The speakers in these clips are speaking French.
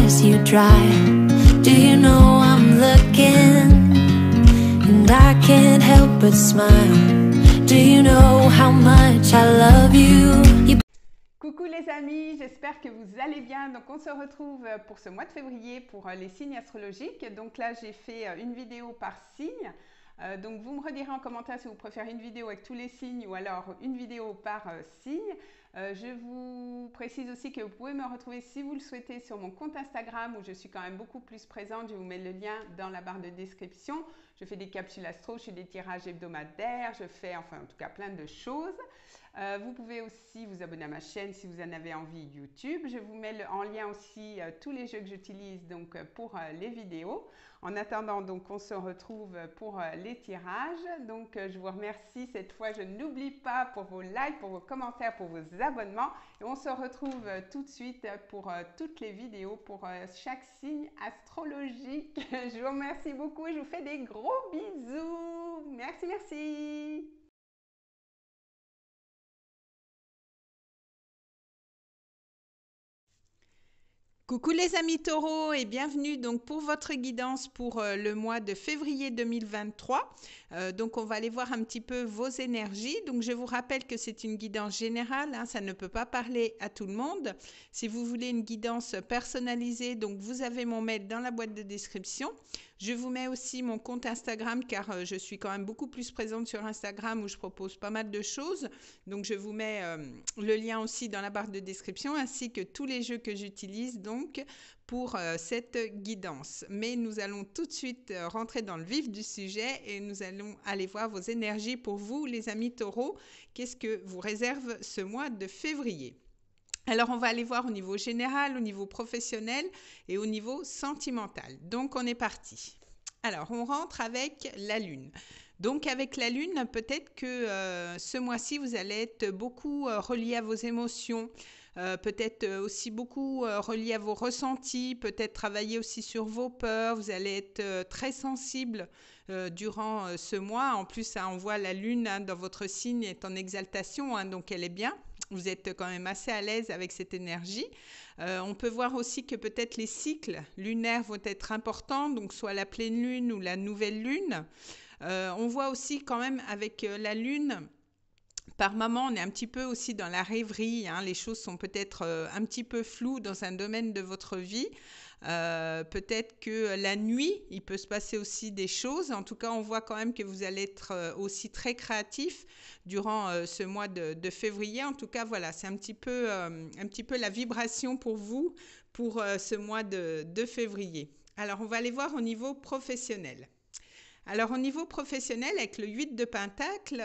tears you dry. Do you know I'm looking, and I can't help but smile. Do you know how much I love you? Coucou les amis, j'espère que vous allez bien. Donc on se retrouve pour ce mois de février pour les signes astrologiques. Donc là j'ai fait une vidéo par signe. Donc vous me redirez en commentaire si vous préférez une vidéo avec tous les signes ou alors une vidéo par signe. Je vous précise aussi que vous pouvez me retrouver si vous le souhaitez sur mon compte Instagram où je suis quand même beaucoup plus présente. Je vous mets le lien dans la barre de description. Je fais des capsules astro, je fais des tirages hebdomadaires, je fais enfin en tout cas plein de choses. Vous pouvez aussi vous abonner à ma chaîne si vous en avez envie YouTube. Je vous mets en lien aussi tous les jeux que j'utilise donc pour les vidéos. En attendant, donc on se retrouve pour les tirages. Donc je vous remercie cette fois. Je n'oublie pas pour vos likes, pour vos commentaires, pour vos abonnements. Et on se retrouve tout de suite pour toutes les vidéos, pour chaque signe astrologique. Je vous remercie beaucoup et je vous fais des gros bisous. Merci, merci. Coucou les amis taureaux et bienvenue donc pour votre guidance pour le mois de février 2023. Donc on va aller voir un petit peu vos énergies. Donc je vous rappelle que c'est une guidance générale, hein, ça ne peut pas parler à tout le monde. Si vous voulez une guidance personnalisée, donc vous avez mon mail dans la boîte de description. Je vous mets aussi mon compte Instagram car je suis quand même beaucoup plus présente sur Instagram où je propose pas mal de choses. Donc je vous mets le lien aussi dans la barre de description ainsi que tous les jeux que j'utilise donc pour cette guidance. Mais nous allons tout de suite rentrer dans le vif du sujet et nous allons aller voir vos énergies pour vous les amis taureaux. Qu'est-ce que vous réserve ce mois de février ? Alors, on va aller voir au niveau général, au niveau professionnel et au niveau sentimental. Donc, on est parti. Alors, on rentre avec la Lune. Donc, avec la Lune, peut-être que ce mois-ci, vous allez être beaucoup relié à vos émotions, peut-être aussi beaucoup relié à vos ressentis, peut-être travailler aussi sur vos peurs. Vous allez être très sensible durant ce mois. En plus, hein, on voit la Lune hein, dans votre signe est en exaltation, hein, donc elle est bien. Vous êtes quand même assez à l'aise avec cette énergie. On peut voir aussi que peut-être les cycles lunaires vont être importants, donc soit la pleine lune ou la nouvelle lune. On voit aussi quand même avec la lune, par moment, on est un petit peu aussi dans la rêverie. Hein. Les choses sont peut-être un petit peu floues dans un domaine de votre vie. Peut-être que la nuit, il peut se passer aussi des choses. En tout cas, on voit quand même que vous allez être aussi très créatif durant ce mois de février. En tout cas, voilà, c'est un petit peu la vibration pour vous pour ce mois de février. Alors, on va aller voir au niveau professionnel. Alors, au niveau professionnel, avec le 8 de Pentacle,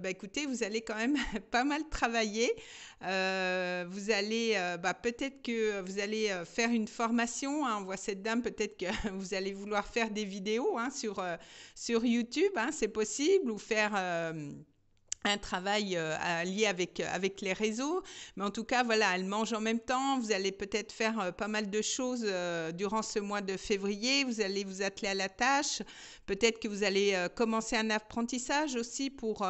écoutez, vous allez quand même pas mal travailler. Vous allez, peut-être que vous allez faire une formation. Hein, on voit cette dame, peut-être que vous allez vouloir faire des vidéos hein, sur YouTube, hein, c'est possible, ou faire un travail lié avec les réseaux. Mais en tout cas, voilà, elle mange en même temps. Vous allez peut-être faire pas mal de choses durant ce mois de février. Vous allez vous atteler à la tâche. Peut-être que vous allez commencer un apprentissage aussi pour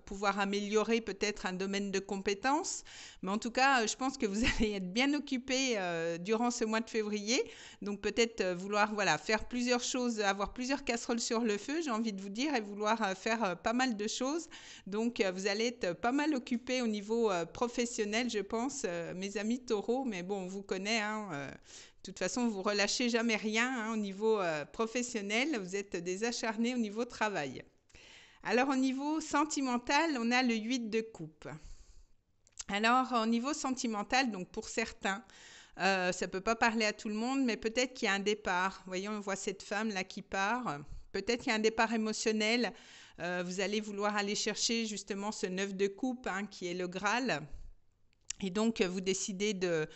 pouvoir améliorer peut-être un domaine de compétences. Mais en tout cas, je pense que vous allez être bien occupé durant ce mois de février. Donc peut-être vouloir faire plusieurs choses, avoir plusieurs casseroles sur le feu, j'ai envie de vous dire, et vouloir faire pas mal de choses. Donc, vous allez être pas mal occupés au niveau professionnel, je pense, mes amis taureaux. Mais bon, on vous connaît. Hein, de toute façon, vous ne relâchez jamais rien hein, au niveau professionnel. Vous êtes des acharnés au niveau travail. Alors, au niveau sentimental, on a le 8 de coupe. Alors, au niveau sentimental, donc pour certains, ça ne peut pas parler à tout le monde, mais peut-être qu'il y a un départ. Vous voyez, on voit cette femme-là qui part. Peut-être qu'il y a un départ émotionnel. Vous allez vouloir aller chercher justement ce 9 de coupe hein, qui est le Graal. Et donc, vous décidez de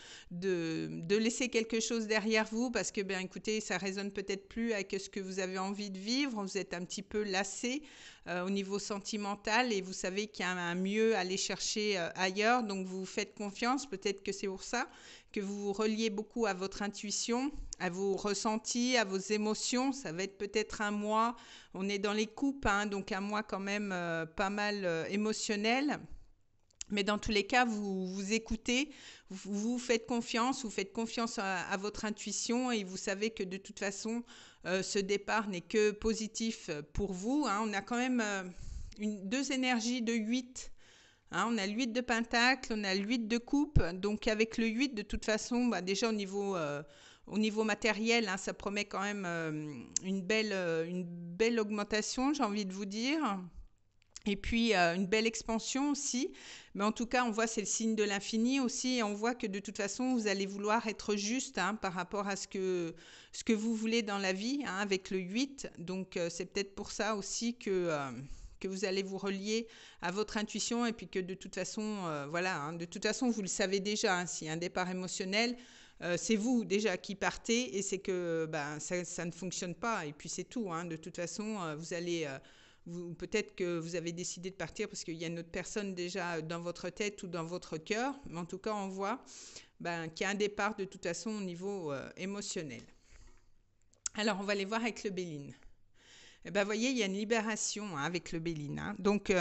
laisser quelque chose derrière vous parce que, écoutez, ça résonne peut-être plus avec ce que vous avez envie de vivre. Vous êtes un petit peu lassé au niveau sentimental et vous savez qu'il y a un mieux à aller chercher ailleurs. Donc, vous vous faites confiance. Peut-être que c'est pour ça que vous vous reliez beaucoup à votre intuition, à vos ressentis, à vos émotions. Ça va être peut-être un mois. On est dans les coupes, hein, donc un mois quand même pas mal émotionnel. Mais dans tous les cas, vous écoutez, vous faites confiance, à votre intuition et vous savez que de toute façon, ce départ n'est que positif pour vous. Hein. On a quand même deux énergies de 8. Hein, on a le 8 de pentacle, on a le 8 de coupe. Donc avec le 8, de toute façon, déjà au niveau matériel, hein, ça promet quand même une belle augmentation, j'ai envie de vous dire. Et puis une belle expansion aussi, mais en tout cas on voit c'est le signe de l'infini aussi, et on voit que de toute façon vous allez vouloir être juste hein, par rapport à ce que vous voulez dans la vie hein, avec le 8, donc c'est peut-être pour ça aussi que vous allez vous relier à votre intuition et puis que de toute façon, voilà, hein, de toute façon vous le savez déjà, hein, s'il y a un départ émotionnel, c'est vous déjà qui partez et c'est que ça ne fonctionne pas et puis c'est tout, hein, de toute façon vous allez... peut-être que vous avez décidé de partir parce qu'il y a une autre personne déjà dans votre tête ou dans votre cœur, mais en tout cas on voit qu'il y a un départ de toute façon au niveau émotionnel. Alors on va aller voir avec le Béline. Vous voyez, il y a une libération hein, avec le Béline. Hein. Donc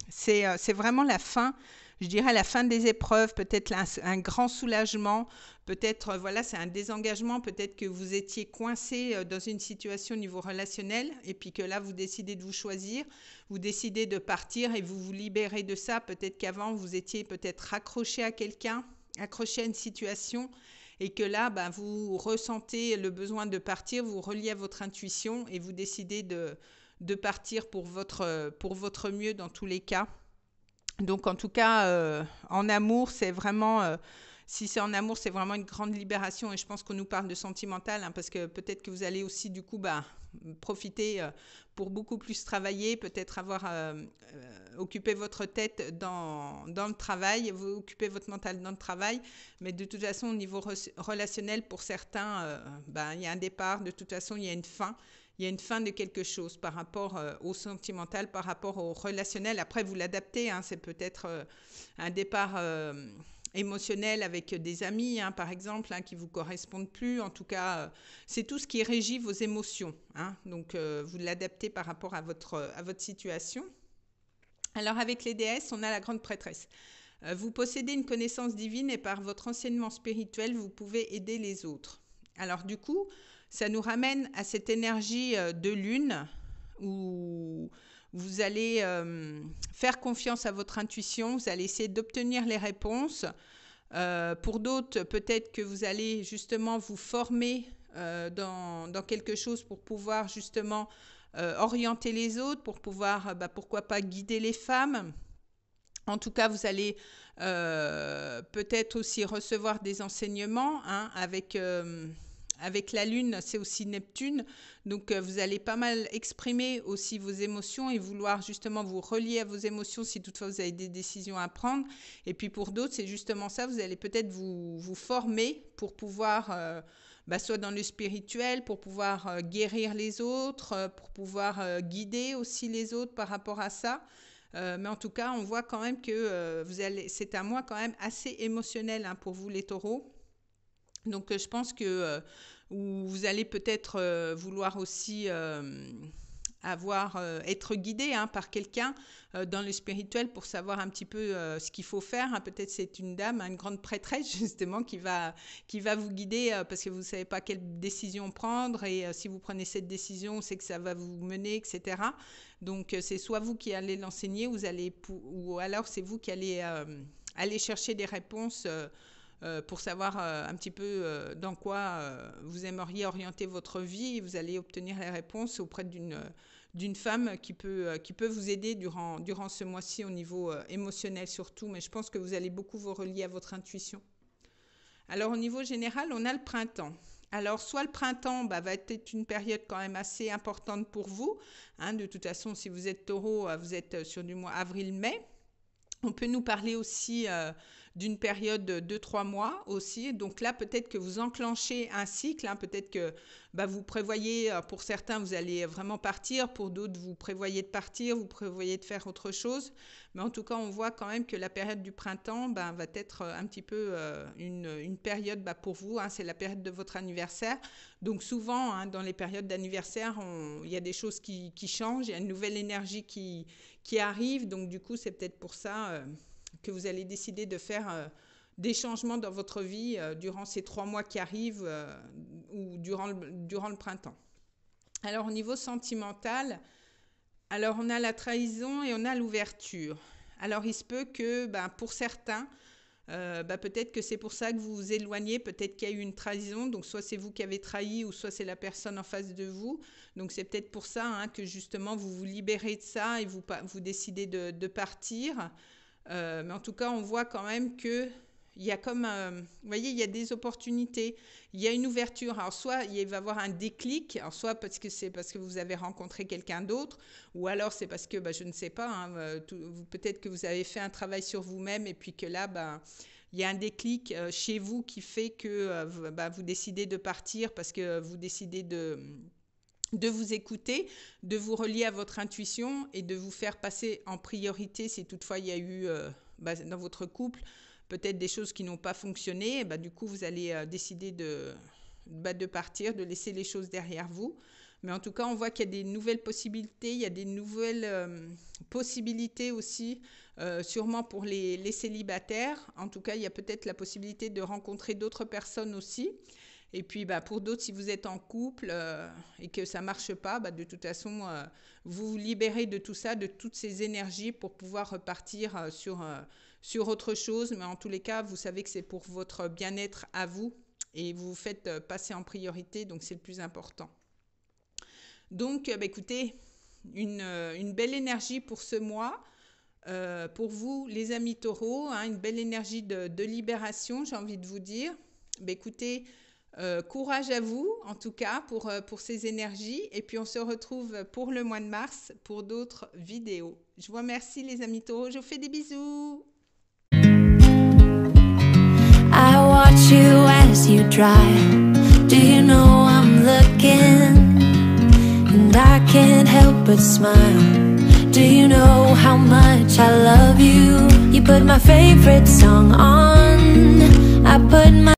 c'est vraiment la fin, je dirais la fin des épreuves, peut-être un grand soulagement, peut-être voilà, c'est un désengagement, peut-être que vous étiez coincé dans une situation au niveau relationnel et puis que là vous décidez de vous choisir, vous décidez de partir et vous vous libérez de ça, peut-être qu'avant vous étiez peut-être raccroché à quelqu'un, accroché à une situation et que là vous ressentez le besoin de partir, vous reliez à votre intuition et vous décidez de partir pour votre mieux dans tous les cas. Donc en tout cas, en amour, c'est vraiment, si c'est en amour, c'est vraiment une grande libération et je pense qu'on nous parle de sentimental hein, parce que peut-être que vous allez aussi du coup profiter pour beaucoup plus travailler, peut-être avoir occupé votre tête dans le travail, vous occupez votre mental dans le travail, mais de toute façon au niveau relationnel pour certains, il y a un départ, de toute façon il y a une fin. Il y a une fin de quelque chose par rapport au sentimental, par rapport au relationnel. Après, vous l'adaptez. Hein, c'est peut-être un départ émotionnel avec des amis, hein, par exemple, hein, qui ne vous correspondent plus. En tout cas, c'est tout ce qui régit vos émotions. Hein. Donc, vous l'adaptez par rapport à votre situation. Alors, avec les déesses, on a la grande prêtresse. Vous possédez une connaissance divine et par votre enseignement spirituel, vous pouvez aider les autres. Alors, du coup... ça nous ramène à cette énergie de lune où vous allez faire confiance à votre intuition, vous allez essayer d'obtenir les réponses. Pour d'autres, peut-être que vous allez justement vous former dans quelque chose pour pouvoir justement orienter les autres, pour pouvoir, pourquoi pas, guider les femmes. En tout cas, vous allez peut-être aussi recevoir des enseignements hein, avec la Lune, c'est aussi Neptune. Donc, vous allez pas mal exprimer aussi vos émotions et vouloir justement vous relier à vos émotions si toutefois vous avez des décisions à prendre. Et puis, pour d'autres, c'est justement ça. Vous allez peut-être vous former pour pouvoir, soit dans le spirituel, pour pouvoir guérir les autres, pour pouvoir guider aussi les autres par rapport à ça. Mais en tout cas, on voit quand même que c'est un mois quand même assez émotionnel hein, pour vous les taureaux. Donc, je pense que vous allez peut-être vouloir aussi être guidé hein, par quelqu'un dans le spirituel pour savoir un petit peu ce qu'il faut faire. Hein. Peut-être c'est une dame, une grande prêtresse justement qui va vous guider parce que vous ne savez pas quelle décision prendre et si vous prenez cette décision, c'est que ça va vous mener, etc. Donc, c'est soit vous qui allez l'enseigner ou alors c'est vous qui allez aller chercher des réponses pour savoir un petit peu dans quoi vous aimeriez orienter votre vie et vous allez obtenir les réponses auprès d'une femme qui peut vous aider durant ce mois-ci au niveau émotionnel surtout, mais je pense que vous allez beaucoup vous relier à votre intuition. Alors au niveau général, on a le printemps. Alors soit le printemps va être une période quand même assez importante pour vous, hein, de toute façon si vous êtes taureau, vous êtes sur du mois avril-mai. On peut nous parler aussi d'une période de 2-3 mois aussi. Donc là, peut-être que vous enclenchez un cycle. Hein, peut-être que vous prévoyez, pour certains, vous allez vraiment partir. Pour d'autres, vous prévoyez de partir, vous prévoyez de faire autre chose. Mais en tout cas, on voit quand même que la période du printemps va être un petit peu une période pour vous. Hein, c'est la période de votre anniversaire. Donc souvent, hein, dans les périodes d'anniversaire, il y a des choses qui changent. Il y a une nouvelle énergie qui arrive. Donc du coup, c'est peut-être pour ça que vous allez décider de faire des changements dans votre vie durant ces 3 mois qui arrivent ou durant le printemps. Alors au niveau sentimental, alors on a la trahison et on a l'ouverture. Alors il se peut que pour certains, peut-être que c'est pour ça que vous vous éloignez, peut-être qu'il y a eu une trahison, donc soit c'est vous qui avez trahi ou soit c'est la personne en face de vous, donc c'est peut-être pour ça que justement vous vous libérez de ça et vous décidez de partir, mais en tout cas on voit quand même que il y a comme, vous voyez, il y a des opportunités, il y a une ouverture. Alors soit il va y avoir un déclic, alors soit parce que vous avez rencontré quelqu'un d'autre, ou alors c'est parce que, je ne sais pas, peut-être que vous avez fait un travail sur vous-même et puis que là, il y a un déclic chez vous qui fait que vous décidez de partir parce que vous décidez de vous écouter, de vous relier à votre intuition et de vous faire passer en priorité si toutefois il y a eu dans votre couple peut-être des choses qui n'ont pas fonctionné, du coup, vous allez décider de partir, de laisser les choses derrière vous. Mais en tout cas, on voit qu'il y a des nouvelles possibilités, il y a des nouvelles possibilités aussi, sûrement pour les célibataires. En tout cas, il y a peut-être la possibilité de rencontrer d'autres personnes aussi. Et puis, pour d'autres, si vous êtes en couple et que ça ne marche pas, de toute façon, vous vous libérez de tout ça, de toutes ces énergies pour pouvoir repartir sur autre chose. Mais en tous les cas, vous savez que c'est pour votre bien-être à vous et vous vous faites passer en priorité, donc c'est le plus important. Donc, écoutez, une belle énergie pour ce mois. Pour vous, les amis taureaux, une belle énergie de libération, j'ai envie de vous dire. Écoutez, courage à vous, en tout cas, pour ces énergies. Et puis, on se retrouve pour le mois de mars pour d'autres vidéos. Je vous remercie, les amis taureaux. Je vous fais des bisous. I watch you as you drive. Do you know I'm looking? And I can't help but smile. Do you know how much I love you? You put my favorite song on. I put my